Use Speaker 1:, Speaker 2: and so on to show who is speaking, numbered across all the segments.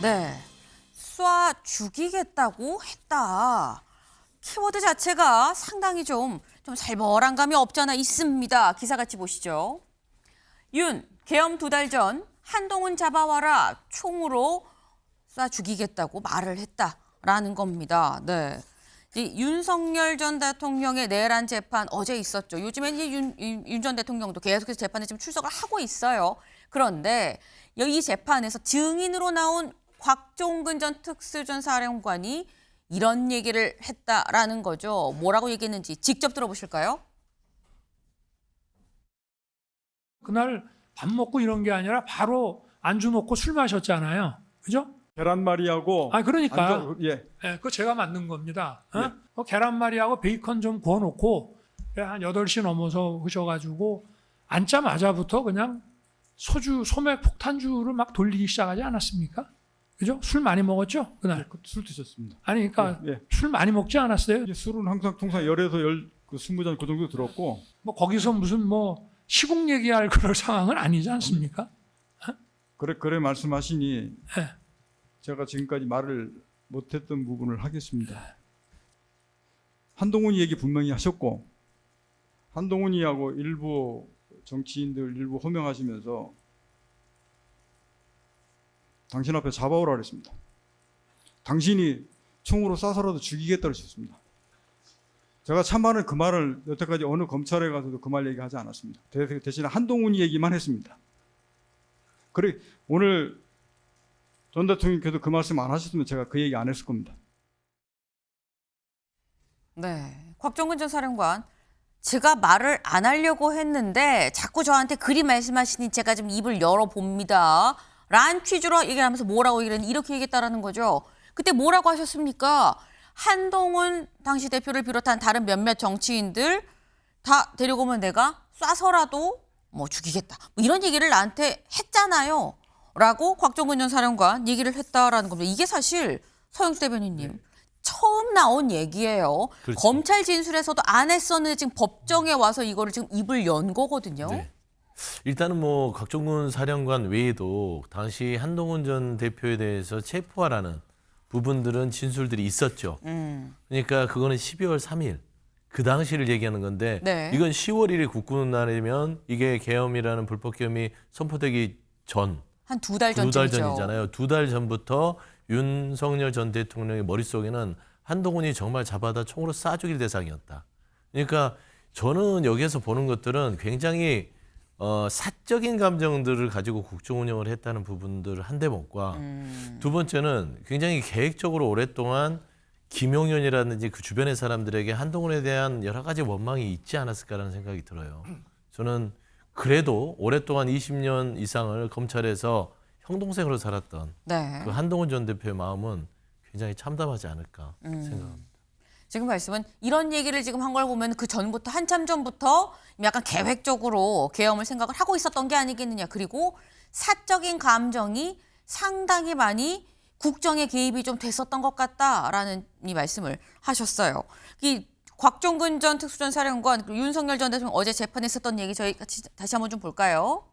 Speaker 1: 네, 쏴 죽이겠다고 했다. 키워드 자체가 상당히 좀 살벌한 감이 없지 않아 있습니다. 기사 같이 보시죠. 윤, 계엄 2달 전 한동훈 잡아와라 총으로 쏴 죽이겠다고 말을 했다라는 겁니다. 네. 이 윤석열 전 대통령의 내란 재판 어제 있었죠. 요즘엔 윤 전 대통령도 계속해서 재판에 지금 출석을 하고 있어요. 그런데 이 재판에서 증인으로 나온 곽종근 전 특수전사령관이 이런 얘기를 했다라는 거죠. 뭐라고 얘기했는지 직접 들어보실까요?
Speaker 2: 그날 밥 먹고 이런 게 아니라 바로 안주 먹고 술 마셨잖아요. 그죠?
Speaker 3: 계란말이하고
Speaker 2: 그러니까
Speaker 3: 예.
Speaker 2: 그거 제가 만든 겁니다.
Speaker 3: 네.
Speaker 2: 계란말이하고 베이컨 좀 구워놓고 한 8시 넘어서 오셔가지고 앉자마자부터 그냥 소맥 폭탄주를 막 돌리기 시작하지 않았습니까? 그죠? 술 많이 먹었죠? 그날.
Speaker 3: 술 드셨습니다.
Speaker 2: 아니 그러니까
Speaker 3: 예.
Speaker 2: 술 많이 먹지 않았어요?
Speaker 3: 술은 항상 통상 10에서 20잔 그 정도 들었고
Speaker 2: 뭐 거기서 무슨 뭐 시국 얘기할 그럴 상황은 아니지 않습니까?
Speaker 3: 그래 말씀하시니
Speaker 2: 네.
Speaker 3: 제가 지금까지 말을 못했던 부분을 하겠습니다. 한동훈이 얘기 분명히 하셨고 한동훈이하고 일부 정치인들 일부 호명하시면서 당신 앞에 잡아오라 그랬습니다. 당신이 총으로 쏴서라도 죽이겠다고 하셨습니다. 제가 참말은 그 말을 여태까지 어느 검찰에 가서도 그 말 얘기하지 않았습니다. 대신에 한동훈이 얘기만 했습니다. 그래 오늘 전 대통령께서 그 말씀 안 하셨으면 제가 그 얘기 안 했을 겁니다.
Speaker 1: 네, 곽종근 전 사령관. 제가 말을 안 하려고 했는데 자꾸 저한테 그리 말씀하시니 제가 좀 입을 열어봅니다. 란 취지로 얘기를 하면서 뭐라고 얘기했는데 이렇게 얘기했다라는 거죠. 그때 뭐라고 하셨습니까? 한동훈 당시 대표를 비롯한 다른 몇몇 정치인들 다 데리고 오면 내가 쏴서라도 뭐 죽이겠다. 뭐 이런 얘기를 나한테 했잖아요. 라고 곽종근 전 사령관 얘기를 했다라는 겁니다. 이게 사실 서영수 대변인님 처음 나온 얘기예요.
Speaker 4: 그렇죠.
Speaker 1: 검찰 진술에서도 안 했었는데 지금 법정에 와서 이거를 지금 입을 연 거거든요.
Speaker 4: 네. 일단은 뭐 곽종근 사령관 외에도 당시 한동훈 전 대표에 대해서 체포하라는 부분들은 진술들이 있었죠. 그러니까 그거는 12월 3일 그 당시를 얘기하는 건데
Speaker 1: 네.
Speaker 4: 이건 10월 1일 국군 날이면 이게 계엄이라는 불법 계엄이 선포되기 전
Speaker 1: 한 2달
Speaker 4: 2달
Speaker 1: 전쯤이죠.
Speaker 4: 전이잖아요. 2달 전부터 윤석열 전 대통령의 머릿속에는 한동훈이 정말 잡아다 총으로 쏴 죽일 대상이었다. 그러니까 저는 여기에서 보는 것들은 굉장히 사적인 감정들을 가지고 국정 운영을 했다는 부분들 한 대목과 두 번째는 굉장히 계획적으로 오랫동안 김용현이라든지 그 주변의 사람들에게 한동훈에 대한 여러 가지 원망이 있지 않았을까라는 생각이 들어요. 저는 그래도 오랫동안 20년 이상을 검찰에서 형 동생으로 살았던
Speaker 1: 네.
Speaker 4: 그 한동훈 전 대표의 마음은 굉장히 참담하지 않을까 생각합니다.
Speaker 1: 지금 말씀은 이런 얘기를 지금 한 걸 보면 그 전부터 한참 전부터 약간 계획적으로 계엄을 생각을 하고 있었던 게 아니겠느냐. 그리고 사적인 감정이 상당히 많이 국정에 개입이 좀 됐었던 것 같다라는 이 말씀을 하셨어요. 이 곽종근 전 특수전사령관 그리고 윤석열 전 대통령 어제 재판했었던 얘기 저희 같이 다시 한번 좀 볼까요?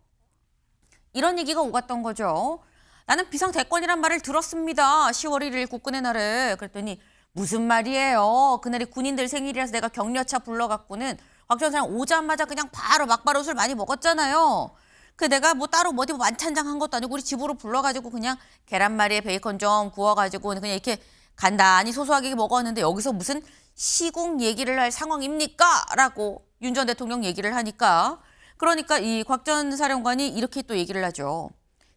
Speaker 1: 이런 얘기가 오갔던 거죠. 나는 비상대권이란 말을 들었습니다. 10월 1일 국군의 날에. 그랬더니 무슨 말이에요. 그날이 군인들 생일이라서 내가 격려차 불러갖고는 곽 전 사람 오자마자 그냥 바로 막바로술 많이 먹었잖아요. 그 내가 뭐 따로 어디 만찬장 한 것도 아니고 우리 집으로 불러가지고 그냥 계란말이에 베이컨 좀 구워가지고 그냥 이렇게 간단히 소소하게 먹었는데 여기서 무슨 시국 얘기를 할 상황입니까? 라고 윤 전 대통령 얘기를 하니까 그러니까 이 곽 전 사령관이 이렇게 또 얘기를 하죠.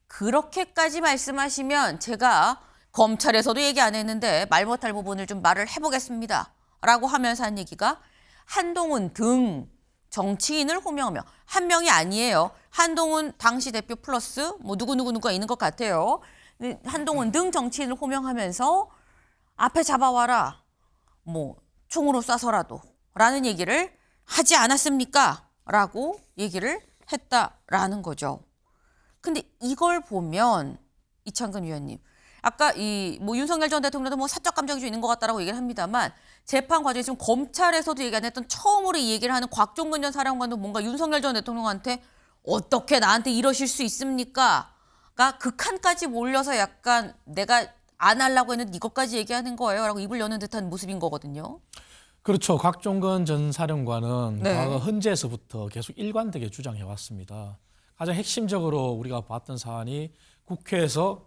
Speaker 1: 그렇게까지 말씀하시면 제가 검찰에서도 얘기 안 했는데 말 못할 부분을 좀 말을 해보겠습니다. 라고 하면서 한 얘기가 한동훈 등 정치인을 호명하며 한 명이 아니에요. 한동훈 당시 대표 플러스 뭐 누구누구가 있는 것 같아요. 한동훈 등 정치인을 호명하면서 앞에 잡아와라. 뭐 총으로 쏴서라도 라는 얘기를 하지 않았습니까? 라고 얘기를 했다라는 거죠. 근데 이걸 보면 이창근 위원님, 아까 이 뭐 윤석열 전 대통령도 뭐 사적 감정이 좀 있는 것 같다라고 얘기를 합니다만 재판 과정에 지금 검찰에서도 얘기 안 했던 처음으로 이 얘기를 하는 곽종근 전 사령관도 뭔가 윤석열 전 대통령한테 어떻게 나한테 이러실 수 있습니까? 극한까지 몰려서 약간 내가 안 하려고 했는데 이것까지 얘기하는 거예요 라고 입을 여는 듯한 모습인 거거든요.
Speaker 5: 그렇죠. 곽종건 전 사령관은
Speaker 1: 네.
Speaker 5: 과거 헌재에서부터 계속 일관되게 주장해 왔습니다. 가장 핵심적으로 우리가 봤던 사안이 국회에서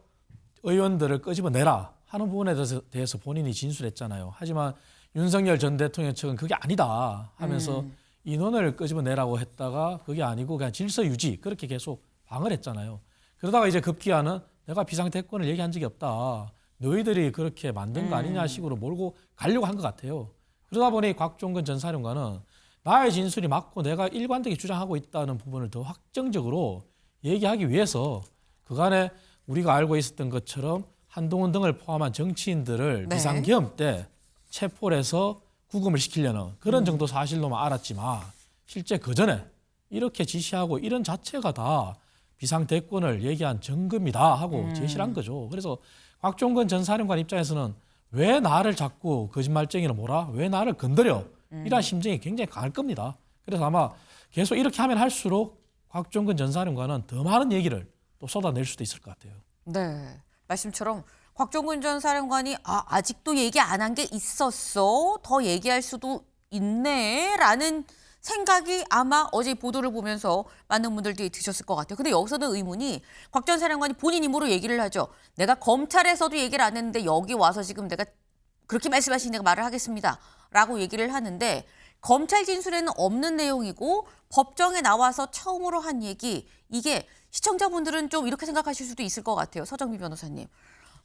Speaker 5: 의원들을 끄집어내라 하는 부분에 대해서 본인이 진술했잖아요. 하지만 윤석열 전 대통령 측은 그게 아니다 하면서 인원을 끄집어내라고 했다가 그게 아니고 그냥 질서 유지 그렇게 계속 방을 했잖아요. 그러다가 이제 급기야는 내가 비상대권을 얘기한 적이 없다. 너희들이 그렇게 만든 거 아니냐 식으로 몰고 가려고 한 것 같아요. 그러다 보니 곽종건 전 사령관은 나의 진술이 맞고 내가 일관되게 주장하고 있다는 부분을 더 확정적으로 얘기하기 위해서 그간에 우리가 알고 있었던 것처럼 한동훈 등을 포함한 정치인들을
Speaker 1: 네.
Speaker 5: 비상계엄 때 체포를 해서 구금을 시키려는 그런 정도 사실로만 알았지만 실제 그 전에 이렇게 지시하고 이런 자체가 다 비상대권을 얘기한 증거입니다 하고 제시를 한 거죠. 그래서 곽종건 전 사령관 입장에서는 왜 나를 자꾸 거짓말쟁이로 몰아? 왜 나를 건드려? 이런 심정이 굉장히 강할 겁니다. 그래서 아마 계속 이렇게 하면 할수록 곽종건 전 사령관은 더 많은 얘기를 또 쏟아낼 수도 있을 것 같아요.
Speaker 1: 네, 말씀처럼 곽종근 전 사령관이 아직도 얘기 안 한 게 있었어? 더 얘기할 수도 있네? 라는 생각이 아마 어제 보도를 보면서 많은 분들이 드셨을 것 같아요. 근데 여기서는 의문이 곽 전 사령관이 본인 힘으로 얘기를 하죠. 내가 검찰에서도 얘기를 안 했는데 여기 와서 지금 내가 그렇게 말씀하시니 내가 말을 하겠습니다. 라고 얘기를 하는데 검찰 진술에는 없는 내용이고 법정에 나와서 처음으로 한 얘기 이게 시청자분들은 좀 이렇게 생각하실 수도 있을 것 같아요. 서정미 변호사님.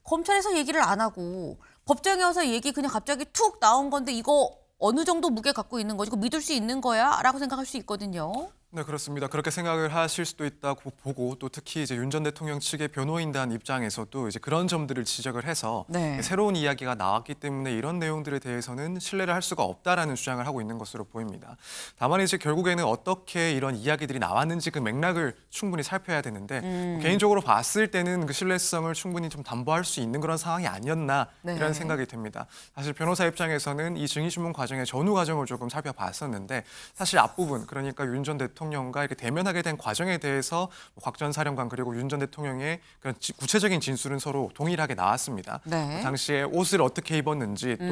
Speaker 1: 검찰에서 얘기를 안 하고 법정에 와서 얘기 그냥 갑자기 툭 나온 건데 이거 어느 정도 무게 갖고 있는 거지? 이거 믿을 수 있는 거야? 라고 생각할 수 있거든요.
Speaker 6: 네, 그렇습니다. 그렇게 생각을 하실 수도 있다고 보고 또 특히 이제 윤 전 대통령 측의 변호인단 입장에서도 이제 그런 점들을 지적을 해서
Speaker 1: 네.
Speaker 6: 새로운 이야기가 나왔기 때문에 이런 내용들에 대해서는 신뢰를 할 수가 없다라는 주장을 하고 있는 것으로 보입니다. 다만 이제 결국에는 어떻게 이런 이야기들이 나왔는지 그 맥락을 충분히 살펴야 되는데 개인적으로 봤을 때는 그 신뢰성을 충분히 좀 담보할 수 있는 그런 상황이 아니었나
Speaker 1: 네.
Speaker 6: 이런 생각이 듭니다. 사실 변호사 입장에서는 이 증인신문 과정의 전후 과정을 조금 살펴봤었는데 사실 앞부분 그러니까 윤 전 대통령과 이렇게 대면하게 된 과정에 대해서 곽 전 사령관 그리고 윤 전 대통령의 그런 구체적인 진술은 서로 동일하게 나왔습니다.
Speaker 1: 네.
Speaker 6: 당시에 옷을 어떻게 입었는지 또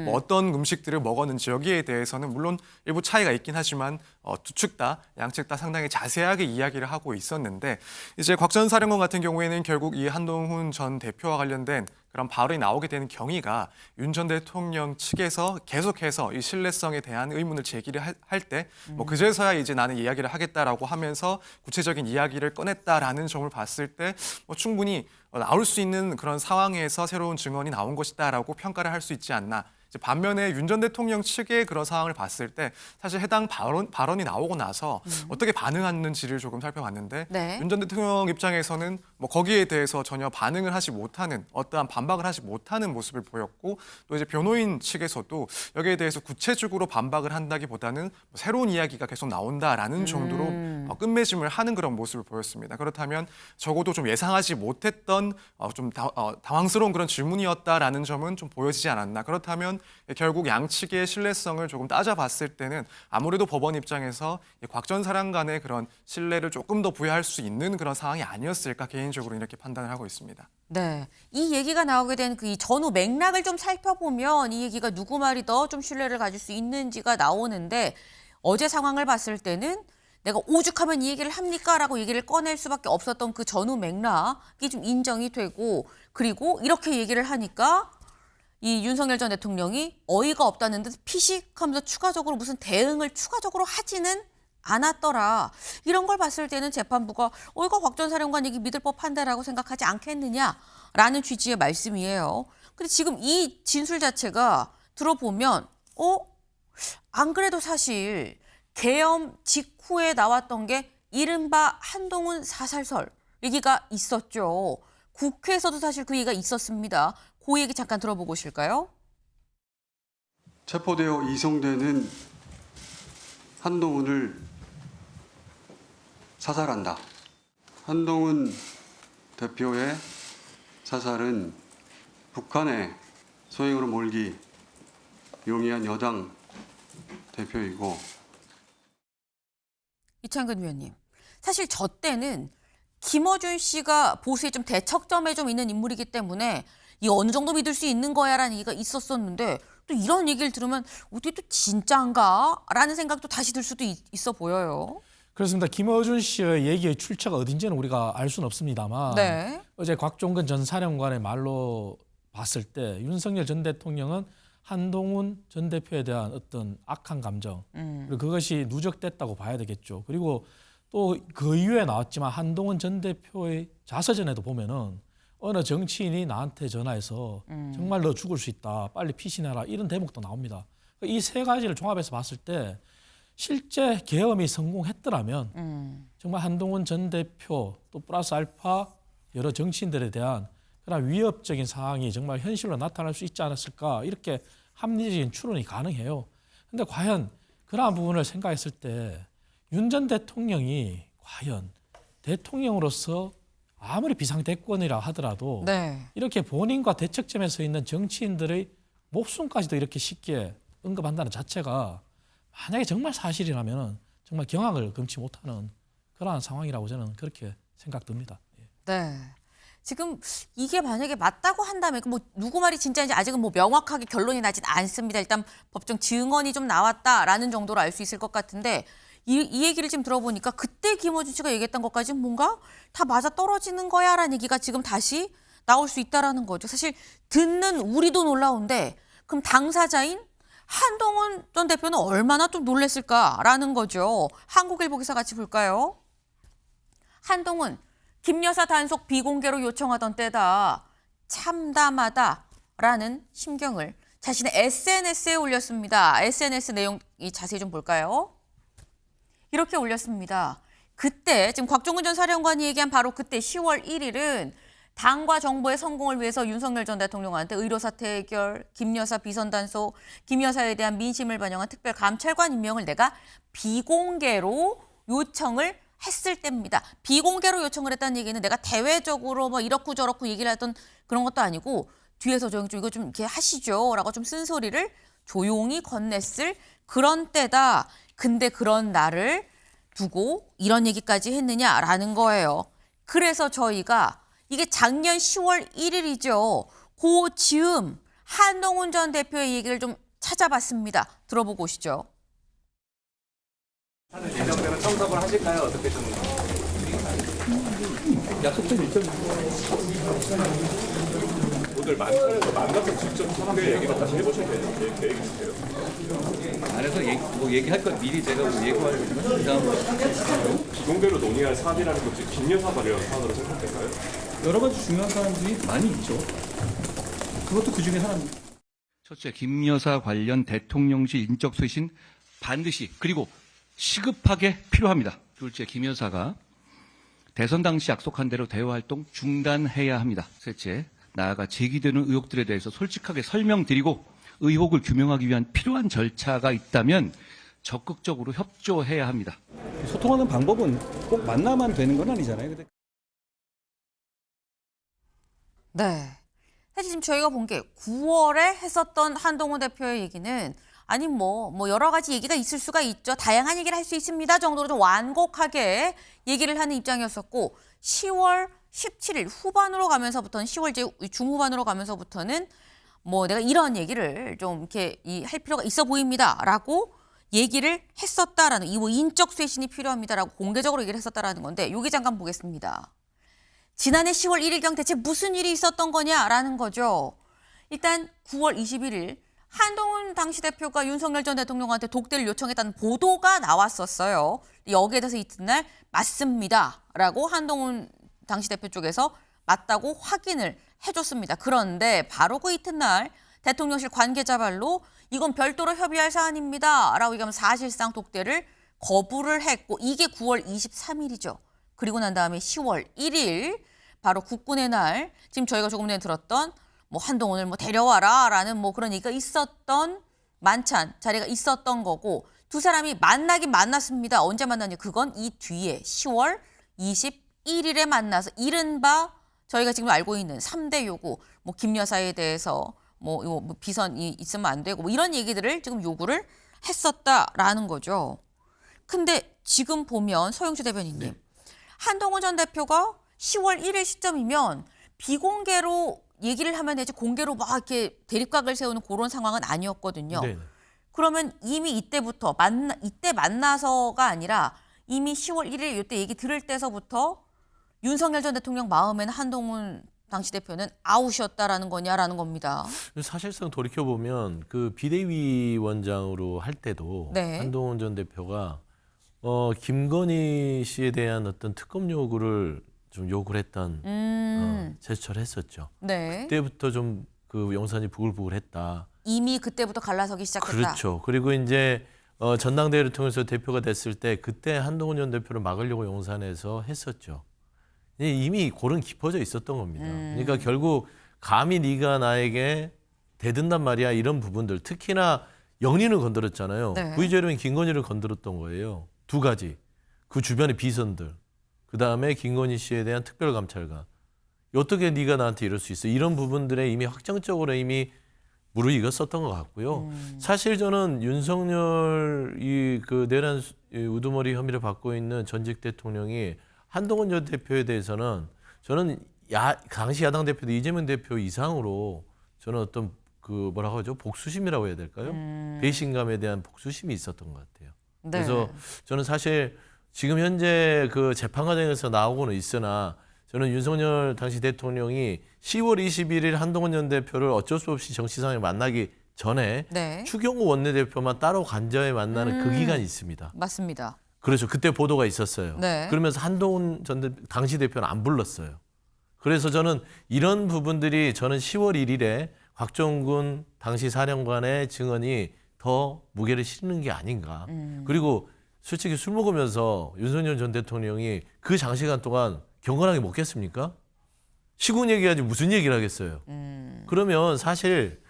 Speaker 6: 뭐 어떤 음식들을 먹었는지 여기에 대해서는 물론 일부 차이가 있긴 하지만 두 측 다 양측 다 상당히 자세하게 이야기를 하고 있었는데 이제 곽 전 사령관 같은 경우에는 결국 이 한동훈 전 대표와 관련된 그런 발언이 나오게 되는 경위가 윤 전 대통령 측에서 계속해서 이 신뢰성에 대한 의문을 제기를 할 때 뭐 그제서야 이제 나는 이야기를 하겠다라고 하면서 구체적인 이야기를 꺼냈다라는 점을 봤을 때 뭐 충분히 나올 수 있는 그런 상황에서 새로운 증언이 나온 것이다라고 평가를 할 수 있지 않나. 이제 반면에 윤 전 대통령 측의 그런 상황을 봤을 때 사실 해당 발언이 나오고 나서 어떻게 반응했는지를 조금 살펴봤는데
Speaker 1: 네.
Speaker 6: 윤 전 대통령 입장에서는 뭐 거기에 대해서 전혀 반응을 하지 못하는 어떠한 반박을 하지 못하는 모습을 보였고 또 이제 변호인 측에서도 여기에 대해서 구체적으로 반박을 한다기보다는 뭐 새로운 이야기가 계속 나온다라는 정도로 끝맺음을 하는 그런 모습을 보였습니다. 그렇다면 적어도 좀 예상하지 못했던 좀 당황스러운 그런 질문이었다라는 점은 좀 보여지지 않았나. 그렇다면 결국 양측의 신뢰성을 조금 따져봤을 때는 아무래도 법원 입장에서 곽 전 사령관의 그런 신뢰를 조금 더 부여할 수 있는 그런 상황이 아니었을까 개인적으로 이렇게 판단을 하고 있습니다.
Speaker 1: 네, 이 얘기가 나오게 된 그 이 전후 맥락을 좀 살펴보면 이 얘기가 누구 말이 더 좀 신뢰를 가질 수 있는지가 나오는데 어제 상황을 봤을 때는 내가 오죽하면 이 얘기를 합니까? 라고 얘기를 꺼낼 수밖에 없었던 그 전후 맥락이 좀 인정이 되고 그리고 이렇게 얘기를 하니까 이 윤석열 전 대통령이 어이가 없다는 듯 피식하면서 추가적으로 무슨 대응을 추가적으로 하지는 않았더라. 이런 걸 봤을 때는 재판부가 이거 곽 전 사령관 얘기 믿을 법한데라고 생각하지 않겠느냐라는 취지의 말씀이에요. 근데 지금 이 진술 자체가 들어보면 안 그래도 사실 계엄 직후에 나왔던 게 이른바 한동훈 사살설 얘기가 있었죠. 국회에서도 사실 그 얘기가 있었습니다. 그 얘기 잠깐 들어보고 오실까요?
Speaker 7: 체포되어 이송되는 한동훈을 사살한다. 한동훈 대표의 사살은 북한의 소행으로 몰기 용이한 여당 대표이고
Speaker 1: 이창근 위원님, 사실 저 때는 김어준 씨가 보수의 좀 대척점에 좀 있는 인물이기 때문에 이 어느 정도 믿을 수 있는 거야라는 얘기가 있었었는데 또 이런 얘기를 들으면 어떻게 또 진짜인가라는 생각도 다시 들 수도 있어 보여요.
Speaker 5: 그렇습니다. 김어준 씨의 얘기의 출처가 어딘지는 우리가 알 수는 없습니다만
Speaker 1: 네.
Speaker 5: 어제 곽종근 전 사령관의 말로 봤을 때 윤석열 전 대통령은 한동훈 전 대표에 대한 어떤 악한 감정 그리고 그것이 누적됐다고 봐야 되겠죠. 그리고 또 그 이후에 나왔지만 한동훈 전 대표의 자서전에도 보면은 어느 정치인이 나한테 전화해서 정말 너 죽을 수 있다. 빨리 피신해라. 이런 대목도 나옵니다. 이 세 가지를 종합해서 봤을 때 실제 계엄이 성공했더라면 정말 한동훈 전 대표 또 플러스 알파 여러 정치인들에 대한 그런 위협적인 상황이 정말 현실로 나타날 수 있지 않았을까 이렇게 합리적인 추론이 가능해요. 그런데 과연 그러한 부분을 생각했을 때 윤 전 대통령이 과연 대통령으로서 아무리 비상대권이라 하더라도
Speaker 1: 네.
Speaker 5: 이렇게 본인과 대척점에 서 있는 정치인들의 목숨까지도 이렇게 쉽게 언급한다는 자체가 만약에 정말 사실이라면 정말 경악을 금치 못하는 그러한 상황이라고 저는 그렇게 생각됩니다. 예.
Speaker 1: 네. 지금 이게 만약에 맞다고 한다면 뭐 누구 말이 진짜인지 아직은 뭐 명확하게 결론이 나진 않습니다. 일단 법정 증언이 좀 나왔다라는 정도로 알 수 있을 것 같은데 이 얘기를 지금 들어보니까 그때 김어준 씨가 얘기했던 것까지는 뭔가 다 맞아 떨어지는 거야라는 얘기가 지금 다시 나올 수 있다라는 거죠. 사실 듣는 우리도 놀라운데 그럼 당사자인 한동훈 전 대표는 얼마나 좀 놀랬을까라는 거죠. 한국일보 기사 같이 볼까요? 한동훈, 김 여사 단속 비공개로 요청하던 때다. 참담하다라는 심경을 자신의 SNS에 올렸습니다. SNS 내용 자세히 좀 볼까요? 이렇게 올렸습니다. 그때 지금 곽종근 전 사령관이 얘기한 바로 그때 10월 1일은 당과 정부의 성공을 위해서 윤석열 전 대통령한테 의료사태 해결, 김 여사 비선 단속, 김 여사에 대한 민심을 반영한 특별 감찰관 임명을 내가 비공개로 요청을 했을 때입니다. 비공개로 요청을 했다는 얘기는 내가 대외적으로 뭐 이렇고 저렇고 얘기를 하던 그런 것도 아니고 뒤에서 좀 이거 좀 이렇게 하시죠라고 좀 쓴소리를 조용히 건넸을 그런 때다. 근데 그런 나를 두고 이런 얘기까지 했느냐라는 거예요. 그래서 저희가 이게 작년 10월 1일이죠. 그 즈음 한동훈 전 대표의 얘기를 좀 찾아봤습니다. 들어보고 오시죠.
Speaker 8: 예정대로 참석을 하실까요? 어떻게 좀 약속된 일정 오늘 만나서 직접 참여 얘기를 다시 해보실 계획 있으세요?
Speaker 9: 안에서 뭐 얘기할 건 미리 제가 뭐 예고하려고 그 다음
Speaker 8: 비공개로 논의할 사안이라는 것이 김 여사 관련 사안으로 생각될까요?
Speaker 9: 여러 가지 중요한 사안들이 많이 있죠. 그것도 그 중에 하나입니다. 첫째, 김 여사 관련 대통령실 인적 쇄신 반드시 그리고 시급하게 필요합니다. 둘째, 김 여사가 대선 당시 약속한 대로 대화 활동 중단해야 합니다. 셋째, 나아가 제기되는 의혹들에 대해서 솔직하게 설명드리고 의혹을 규명하기 위한 필요한 절차가 있다면 적극적으로 협조해야 합니다.
Speaker 10: 소통하는 방법은 꼭 만나만 되는 건 아니잖아요. 근데
Speaker 1: 네. 사실 지금 저희가 본 게 9월에 했었던 한동훈 대표의 얘기는 아니 뭐 여러 가지 얘기가 있을 수가 있죠. 다양한 얘기를 할 수 있습니다 정도로 좀 완곡하게 얘기를 하는 입장이었었고 10월 17일 후반으로 가면서부터는 10월 중후반으로 가면서부터는 뭐 내가 이런 얘기를 좀 이렇게 할 필요가 있어 보입니다라고 얘기를 했었다라는 이 뭐 인적 쇄신이 필요합니다라고 공개적으로 얘기를 했었다라는 건데 여기 잠깐 보겠습니다. 지난해 10월 1일경 대체 무슨 일이 있었던 거냐라는 거죠. 일단 9월 21일 한동훈 당시 대표가 윤석열 전 대통령한테 독대를 요청했다는 보도가 나왔었어요. 여기에 대해서 이튿날 맞습니다라고 한동훈 당시 대표 쪽에서 맞다고 확인을 해줬습니다. 그런데 바로 그 이튿날 대통령실 관계자 발로 이건 별도로 협의할 사안입니다 라고 얘기하면 사실상 독대를 거부를 했고 이게 9월 23일이죠. 그리고 난 다음에 10월 1일 바로 국군의 날 지금 저희가 조금 전에 들었던 뭐 한동훈을 뭐 데려와라라는 뭐 그런 얘기가 있었던 만찬 자리가 있었던 거고 두 사람이 만나긴 만났습니다. 언제 만났냐? 그건 이 뒤에 10월 21일에 만나서 이른바 저희가 지금 알고 있는 3대 요구 뭐 김 여사에 대해서 뭐 비선이 있으면 안 되고 뭐 이런 얘기들을 지금 요구를 했었다라는 거죠. 근데 지금 보면 서영주 대변인님 한동훈 전 대표가 10월 1일 시점이면 비공개로 얘기를 하면 되지 공개로 막 이렇게 대립각을 세우는 그런 상황은 아니었거든요.
Speaker 4: 네.
Speaker 1: 그러면 이미 이때부터 이때 만나서가 아니라 이미 10월 1일 이때 얘기 들을 때서부터 윤석열 전 대통령 마음에는 한동훈 당시 대표는 아웃이었다라는 거냐라는 겁니다.
Speaker 4: 사실상 돌이켜 보면 그 비대위원장으로 할 때도
Speaker 1: 네.
Speaker 4: 한동훈 전 대표가 김건희 씨에 대한 어떤 특검 요구를 좀 요구를 했던 제스처를 했었죠.
Speaker 1: 네.
Speaker 4: 그때부터 좀 그 용산이 부글부글했다.
Speaker 1: 이미 그때부터 갈라서기 시작했다.
Speaker 4: 그렇죠. 그리고 이제 전당대회를 통해서 대표가 됐을 때 그때 한동훈 전 대표를 막으려고 용산에서 했었죠. 이미 골은 깊어져 있었던 겁니다. 그러니까 결국 감히 네가 나에게 대든단 말이야 이런 부분들 특히나 영린을 건드렸잖아요.
Speaker 1: 네.
Speaker 4: 부의제로인 김건희를 건드렸던 거예요. 두 가지. 그 주변의 비선들. 그다음에 김건희 씨에 대한 특별감찰관. 어떻게 네가 나한테 이럴 수 있어? 이런 부분들에 이미 확정적으로 이미 무르익었었던 것 같고요. 사실 저는 윤석열 그 내란 우두머리 혐의를 받고 있는 전직 대통령이 한동훈 전 대표에 대해서는 저는 당시 야당 대표도 이재명 대표 이상으로 저는 어떤 그 뭐라고 하죠? 복수심이라고 해야 될까요? 배신감에 대한 복수심이 있었던 것 같아요.
Speaker 1: 네.
Speaker 4: 그래서 저는 사실 지금 현재 그 재판 과정에서 나오고는 있으나 저는 윤석열 당시 대통령이 10월 21일 한동훈 전 대표를 어쩔 수 없이 정치상에 만나기 전에
Speaker 1: 네.
Speaker 4: 추경호 원내대표만 따로 간접에 만나는 그 기간이 있습니다.
Speaker 1: 맞습니다.
Speaker 4: 그렇죠. 그때 보도가 있었어요.
Speaker 1: 네.
Speaker 4: 그러면서 한동훈 당시 대표는 안 불렀어요. 그래서 저는 이런 부분들이 저는 10월 1일에 곽종군 당시 사령관의 증언이 더 무게를 실는 게 아닌가. 그리고 솔직히 술 먹으면서 윤석열 전 대통령이 그 장시간 동안 경건하게 먹겠습니까? 시군 얘기하지 무슨 얘기를 하겠어요. 그러면 사실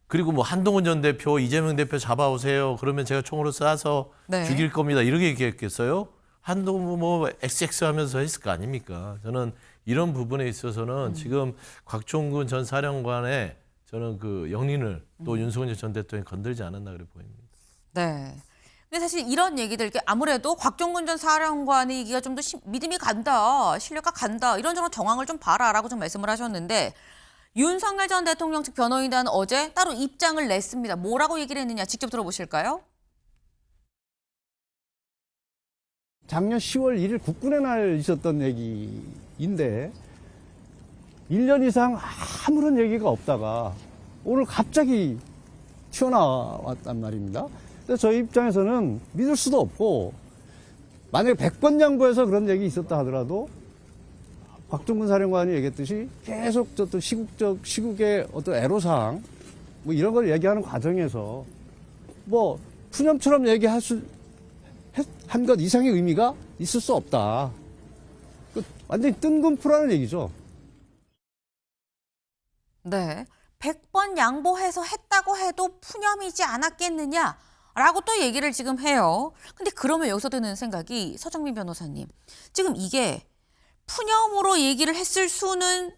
Speaker 4: 그리고 뭐 한동훈 전 대표, 이재명 대표 잡아오세요. 그러면 제가 총으로 쏴서
Speaker 1: 네.
Speaker 4: 죽일 겁니다. 이렇게 얘기했겠어요? 한동훈 뭐 XX 하면서 했을 거 아닙니까? 저는 이런 부분에 있어서는 지금 곽종군 전 사령관의 저는 그 영린을 또 윤석열 전 대통령이 건들지 않았나 그래 보입니다.
Speaker 1: 네. 근데 사실 이런 얘기들 아무래도 곽종근 전 사령관의 얘기가 좀 더 믿음이 간다, 신뢰가 간다 이런 정황을 좀 봐라라고 좀 말씀을 하셨는데 윤석열 전 대통령 측 변호인단 어제 따로 입장을 냈습니다. 뭐라고 얘기를 했느냐 직접 들어보실까요?
Speaker 11: 작년 10월 1일 국군의 날 있었던 얘기인데 1년 이상 아무런 얘기가 없다가 오늘 갑자기 튀어나왔단 말입니다. 그래서 저희 입장에서는 믿을 수도 없고 만약에 100번 양보해서 그런 얘기 있었다 하더라도 곽종근 사령관이 얘기했듯이 계속 어떤 시국의 어떤 애로사항 뭐 이런 걸 얘기하는 과정에서 뭐 푸념처럼 얘기할 한 것 이상의 의미가 있을 수 없다. 완전히 뜬금포라는 얘기죠.
Speaker 1: 네. 100번 양보해서 했다고 해도 푸념이지 않았겠느냐라고 또 얘기를 지금 해요. 근데 그러면 여기서 드는 생각이 서정민 변호사님. 지금 이게 푸념으로 얘기를 했을 수는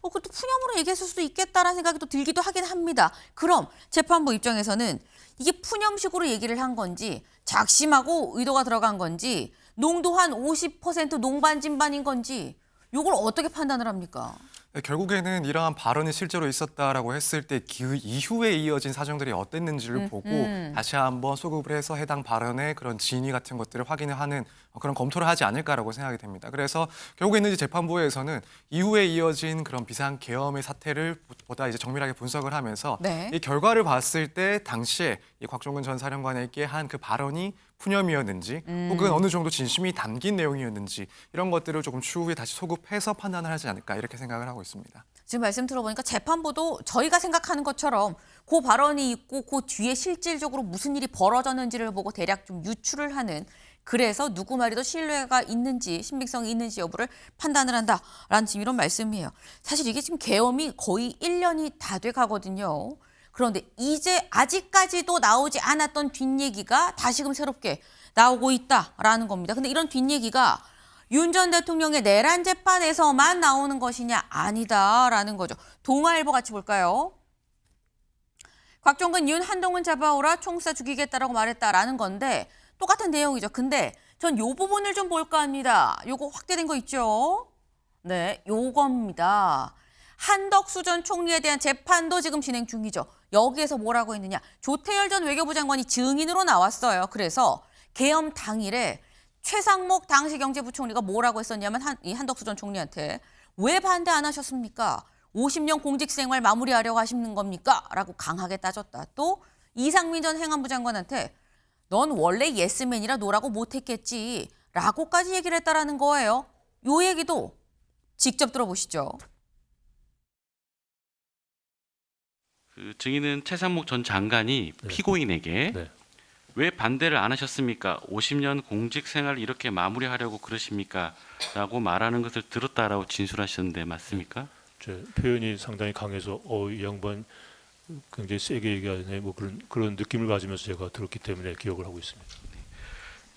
Speaker 1: 그것도 푸념으로 얘기했을 수도 있겠다라는 생각이 또 들기도 하긴 합니다. 그럼 재판부 입장에서는 이게 푸념식으로 얘기를 한 건지 작심하고 의도가 들어간 건지 농도 한 50% 농반진반인 건지 이걸 어떻게 판단을 합니까?
Speaker 6: 네, 결국에는 이러한 발언이 실제로 있었다라고 했을 때 그 이후에 이어진 사정들이 어땠는지를 보고 다시 한번 소급을 해서 해당 발언의 그런 진위 같은 것들을 확인을 하는 그런 검토를 하지 않을까라고 생각이 됩니다. 그래서 결국에는 이제 재판부에서는 이후에 이어진 그런 비상계엄의 사태를 보다 이제 정밀하게 분석을 하면서
Speaker 1: 네.
Speaker 6: 이 결과를 봤을 때 당시에 이 곽종근 전 사령관에게 한 그 발언이 푸념이었는지 혹은 어느 정도 진심이 담긴 내용이었는지 이런 것들을 조금 추후에 다시 소급해서 판단을 하지 않을까 이렇게 생각을 하고 있습니다.
Speaker 1: 지금 말씀 들어보니까 재판부도 저희가 생각하는 것처럼 그 발언이 있고 그 뒤에 실질적으로 무슨 일이 벌어졌는지를 보고 대략 좀 유추를 하는 그래서 누구 말에도 신뢰가 있는지 신빙성이 있는지 여부를 판단을 한다라는 지금 이런 말씀이에요. 사실 이게 지금 계엄이 거의 1년이 다 돼가거든요. 그런데 이제 아직까지도 나오지 않았던 뒷얘기가 다시금 새롭게 나오고 있다라는 겁니다. 근데 이런 뒷얘기가 윤 전 대통령의 내란 재판에서만 나오는 것이냐? 아니다라는 거죠. 동아일보 같이 볼까요? 곽종근 윤 한동훈 잡아오라 총 쏴 죽이겠다라고 말했다라는 건데 똑같은 내용이죠. 근데 전 요 부분을 좀 볼까 합니다. 요거 확대된 거 있죠? 네, 요겁니다. 한덕수 전 총리에 대한 재판도 지금 진행 중이죠. 여기에서 뭐라고 했느냐. 조태열 전 외교부 장관이 증인으로 나왔어요. 그래서 계엄 당일에 최상목 당시 경제부총리가 뭐라고 했었냐면 이 한덕수 전 총리한테 왜 반대 안 하셨습니까? 50년 공직생활 마무리하려고 하시는 겁니까? 라고 강하게 따졌다. 또 이상민 전 행안부 장관한테 넌 원래 예스맨이라 노라고 못했겠지 라고까지 얘기를 했다라는 거예요. 요 얘기도 직접 들어보시죠.
Speaker 12: 그 증인은 최상목 전 장관이
Speaker 4: 네.
Speaker 12: 피고인에게
Speaker 4: 네.
Speaker 12: 왜 반대를 안 하셨습니까? 50년 공직 생활 이렇게 마무리하려고 그러십니까? 라고 말하는 것을 들었다라고 진술하셨는데 맞습니까?
Speaker 8: 제 표현이 상당히 강해서 이 양반 굉장히 세게 얘기하네 뭐 그런 느낌을 가지면서 제가 들었기 때문에 기억을 하고 있습니다.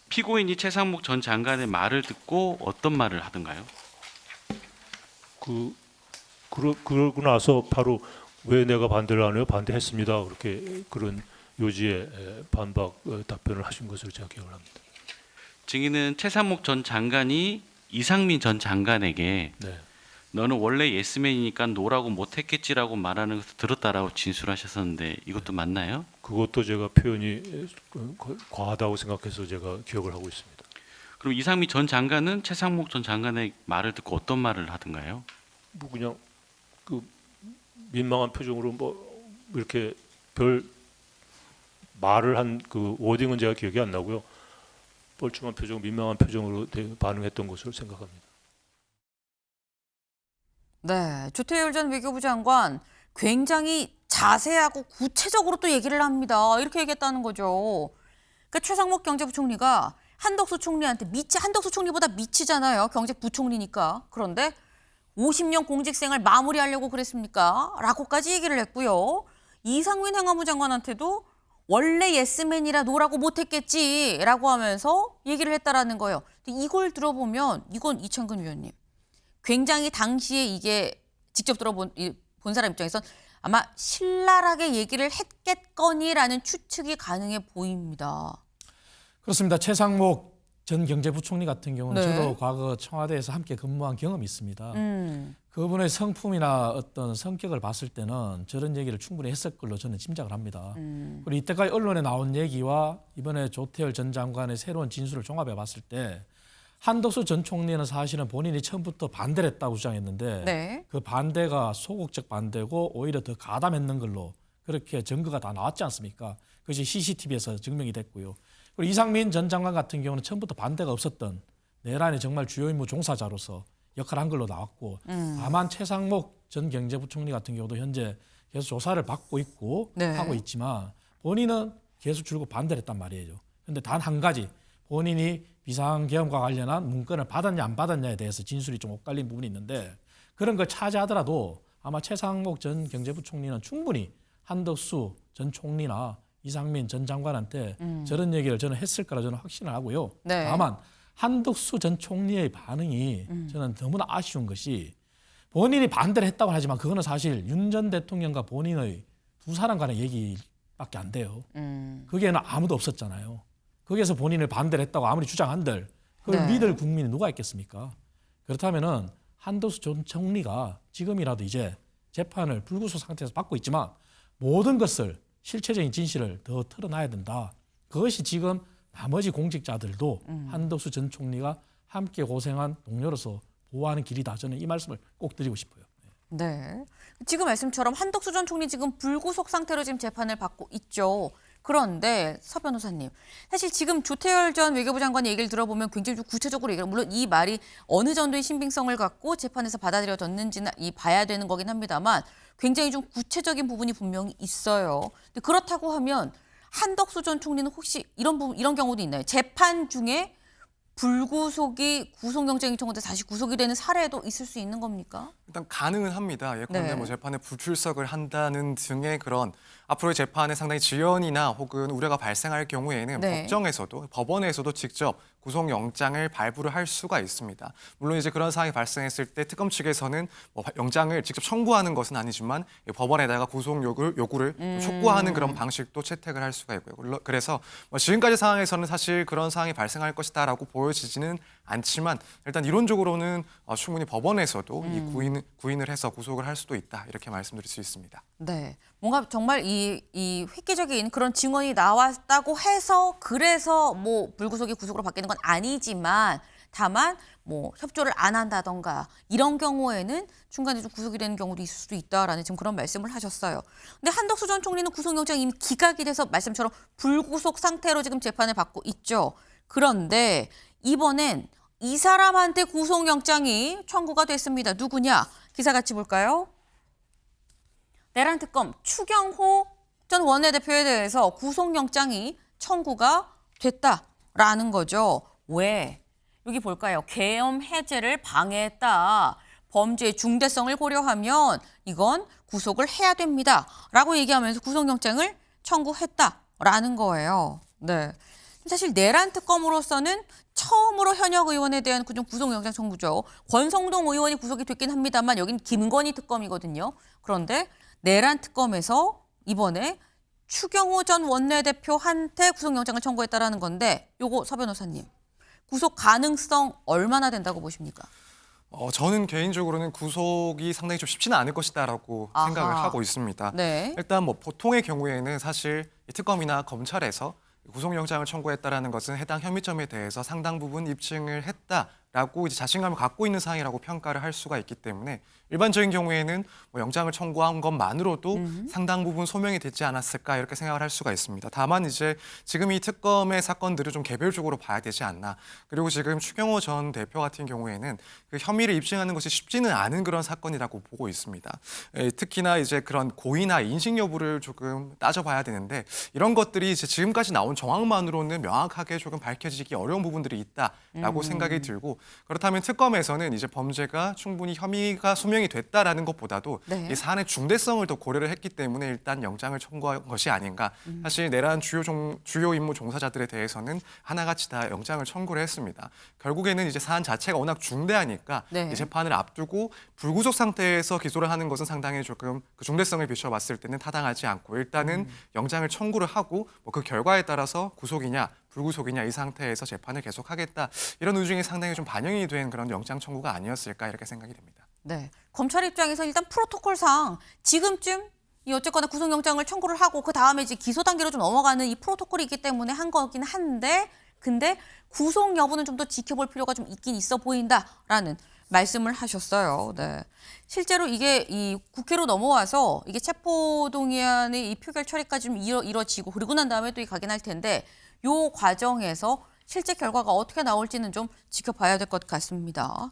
Speaker 12: 피고인이 최상목 전 장관의 말을 듣고 어떤 말을 하던가요?
Speaker 8: 그러고 나서 바로 왜 내가 반대를 안 해요? 반대했습니다. 그렇게 그런 요지의 반박 답변을 하신 것으로 제가 기억을 합니다.
Speaker 12: 증인은 최상목 전 장관이 이상민 전 장관에게
Speaker 8: 네.
Speaker 12: 너는 원래 예스맨이니까 노라고 못했겠지라고 말하는 것을 들었다라고 진술하셨었는데 이것도 맞나요?
Speaker 8: 그것도 제가 표현이 과하다고 생각해서 제가 기억을 하고 있습니다.
Speaker 12: 그럼 이상민 전 장관은 최상목 전 장관의 말을 듣고 어떤 말을 하던가요?
Speaker 8: 뭐 그냥 그 민망한 표정으로 뭐 이렇게 별 말을 한 그 워딩은 제가 기억이 안 나고요. 뻘쭘한 표정, 민망한 표정으로 반응했던 것으로 생각합니다.
Speaker 1: 네, 조태열 전 외교부 장관 굉장히 자세하고 구체적으로 또 얘기를 합니다. 이렇게 얘기했다는 거죠. 그러니까 최상목 경제부총리가 한덕수 총리한테 한덕수 총리보다 미치잖아요. 경제부총리니까. 그런데 50년 공직생활 마무리하려고 그랬습니까? 라고까지 얘기를 했고요. 이상민 행안부 장관한테도 원래 예스맨이라 노라고 못했겠지 라고 하면서 얘기를 했다라는 거예요. 근데 이걸 들어보면 이건 이창근 위원님 굉장히 당시에 이게 직접 본 사람 입장에선 아마 신랄하게 얘기를 했겠거니라는 추측이 가능해 보입니다.
Speaker 5: 그렇습니다. 최상목 전 경제부총리 같은 경우는
Speaker 1: 네.
Speaker 5: 저도 과거 청와대에서 함께 근무한 경험이 있습니다. 그분의 성품이나 어떤 성격을 봤을 때는 저런 얘기를 충분히 했을 걸로 저는 짐작을 합니다. 그리고 이때까지 언론에 나온 얘기와 이번에 조태열 전 장관의 새로운 진술을 종합해 봤을 때 한덕수 전 총리는 사실은 본인이 처음부터 반대를 했다고 주장했는데
Speaker 1: 네.
Speaker 5: 그 반대가 소극적 반대고 오히려 더 가담했는 걸로 그렇게 증거가 다 나왔지 않습니까? 그것이 CCTV에서 증명이 됐고요. 그리고 이상민 전 장관 같은 경우는 처음부터 반대가 없었던 내란의 정말 주요 임무 종사자로서 역할을 한 걸로 나왔고 다만 최상목 전 경제부총리 같은 경우도 현재 계속 조사를 받고 있고
Speaker 1: 네.
Speaker 5: 하고 있지만 본인은 계속 줄곧 반대를 했단 말이에요. 그런데 단 한 가지 본인이 비상계엄과 관련한 문건을 받았냐 안 받았냐에 대해서 진술이 좀 엇갈린 부분이 있는데 그런 걸 차지하더라도 아마 최상목 전 경제부총리는 충분히 한덕수 전 총리나 이상민 전 장관한테 저런 얘기를 저는 했을 거라 저는 확신을 하고요.
Speaker 1: 네.
Speaker 5: 다만 한덕수 전 총리의 반응이 저는 너무나 아쉬운 것이 본인이 반대를 했다고 하지만 그거는 사실 윤 전 대통령과 본인의 두 사람 간의 얘기밖에 안 돼요. 거기에는 아무도 없었잖아요. 거기에서 본인을 반대를 했다고 아무리 주장한들 그걸
Speaker 1: 네.
Speaker 5: 믿을 국민이 누가 있겠습니까? 그렇다면은 한덕수 전 총리가 지금이라도 이제 재판을 불구속 상태에서 받고 있지만 모든 것을 실체적인 진실을 더 털어놔야 된다. 그것이 지금 나머지 공직자들도 한덕수 전 총리가 함께 고생한 동료로서 보호하는 길이다. 저는 이 말씀을 꼭 드리고 싶어요.
Speaker 1: 네. 지금 말씀처럼 한덕수 전 총리 지금 불구속 상태로 지금 재판을 받고 있죠. 그런데 서 변호사님, 사실 지금 조태열 전 외교부 장관의 얘기를 들어보면 굉장히 좀 구체적으로 얘기를 물론 이 말이 어느 정도의 신빙성을 갖고 재판에서 받아들여졌는지는 봐야 되는 거긴 합니다만 굉장히 좀 구체적인 부분이 분명히 있어요. 근데 그렇다고 하면 한덕수 전 총리는 혹시 이런 경우도 있나요? 재판 중에 불구속이 구속영장이 청구돼 다시 구속이 되는 사례도 있을 수 있는 겁니까?
Speaker 6: 일단 가능은 합니다. 예컨대
Speaker 1: 네.
Speaker 6: 뭐 재판에 불출석을 한다는 등의 그런 앞으로의 재판에 상당히 지연이나 혹은 우려가 발생할 경우에는
Speaker 1: 네.
Speaker 6: 법원에서도 직접 구속영장을 발부를 할 수가 있습니다. 물론 이제 그런 상황이 발생했을 때 특검 측에서는 뭐 영장을 직접 청구하는 것은 아니지만 법원에다가 구속 요구를 촉구하는 그런 방식도 채택을 할 수가 있고요. 그래서 뭐 지금까지 상황에서는 사실 그런 상황이 발생할 것이다라고 보여지지는 않지만 일단 이론적으로는 충분히 법원에서도 이 구인을 해서 구속을 할 수도 있다 이렇게 말씀드릴 수 있습니다.
Speaker 1: 네. 뭔가 정말 이 획기적인 그런 증언이 나왔다고 해서 그래서 뭐 불구속이 구속으로 바뀌는 건 아니지만 다만 뭐 협조를 안 한다던가 이런 경우에는 중간에 좀 구속이 되는 경우도 있을 수도 있다라는 지금 그런 말씀을 하셨어요. 근데 한덕수 전 총리는 구속영장이 이미 기각이 돼서 말씀처럼 불구속 상태로 지금 재판을 받고 있죠. 그런데 이번엔 이 사람한테 구속영장이 청구가 됐습니다. 누구냐? 기사 같이 볼까요? 내란 특검 추경호 전 원내대표에 대해서 구속영장이 청구가 됐다라는 거죠. 왜? 여기 볼까요? 계엄 해제를 방해했다. 범죄의 중대성을 고려하면 이건 구속을 해야 됩니다. 라고 얘기하면서 구속영장을 청구했다라는 거예요. 네. 사실 내란 특검으로서는 처음으로 현역 의원에 대한 구속영장 청구죠. 권성동 의원이 구속이 됐긴 합니다만 여긴 김건희 특검이거든요. 그런데 내란 특검에서 이번에 추경호 전 원내대표한테 구속영장을 청구했다라는 건데 요거 서 변호사님 구속 가능성 얼마나 된다고 보십니까?
Speaker 6: 저는 개인적으로는 구속이 상당히 좀 쉽지는 않을 것이다라고
Speaker 1: 아하.
Speaker 6: 생각을 하고 있습니다.
Speaker 1: 네.
Speaker 6: 일단 뭐 보통의 경우에는 사실 이 특검이나 검찰에서 구속영장을 청구했다라는 것은 해당 혐의점에 대해서 상당 부분 입증을 했다라고 이제 자신감을 갖고 있는 상황이라고 평가를 할 수가 있기 때문에 일반적인 경우에는 뭐 영장을 청구한 것만으로도 상당 부분 소명이 되지 않았을까 이렇게 생각을 할 수가 있습니다. 다만 이제 지금 이 특검의 사건들을 좀 개별적으로 봐야 되지 않나. 그리고 지금 추경호 전 대표 같은 경우에는 그 혐의를 입증하는 것이 쉽지는 않은 그런 사건이라고 보고 있습니다. 특히나 이제 그런 고의나 인식 여부를 조금 따져봐야 되는데 이런 것들이 이제 지금까지 나온 정황만으로는 명확하게 조금 밝혀지기 어려운 부분들이 있다라고 생각이 들고 그렇다면 특검에서는 이제 범죄가 충분히 혐의가 소명이 됐다라는 것보다도
Speaker 1: 네.
Speaker 6: 이 사안의 중대성을 더 고려를 했기 때문에 일단 영장을 청구한 것이 아닌가. 사실 내란 주요 임무 종사자들에 대해서는 하나같이 다 영장을 청구를 했습니다. 결국에는 이제 사안 자체가 워낙 중대하니까
Speaker 1: 네.
Speaker 6: 이 재판을 앞두고 불구속 상태에서 기소를 하는 것은 상당히 조금 그 중대성을 비춰봤을 때는 타당하지 않고 일단은 영장을 청구를 하고 뭐 그 결과에 따라서 구속이냐 불구속이냐 이 상태에서 재판을 계속하겠다 이런 의중이 상당히 좀 반영이 된 그런 영장 청구가 아니었을까 이렇게 생각이 됩니다.
Speaker 1: 네. 검찰 입장에서 일단 프로토콜상 지금쯤 이 어쨌거나 구속영장을 청구를 하고 그 다음에 이제 기소 단계로 좀 넘어가는 이 프로토콜이 있기 때문에 한 거긴 한데 근데 구속 여부는 좀 더 지켜볼 필요가 좀 있긴 있어 보인다라는 말씀을 하셨어요. 네. 실제로 이게 이 국회로 넘어와서 이게 체포동의안의 이 표결 처리까지 좀 이뤄지고 그리고 난 다음에 또 가긴 할 텐데 요 과정에서 실제 결과가 어떻게 나올지는 좀 지켜봐야 될 것 같습니다.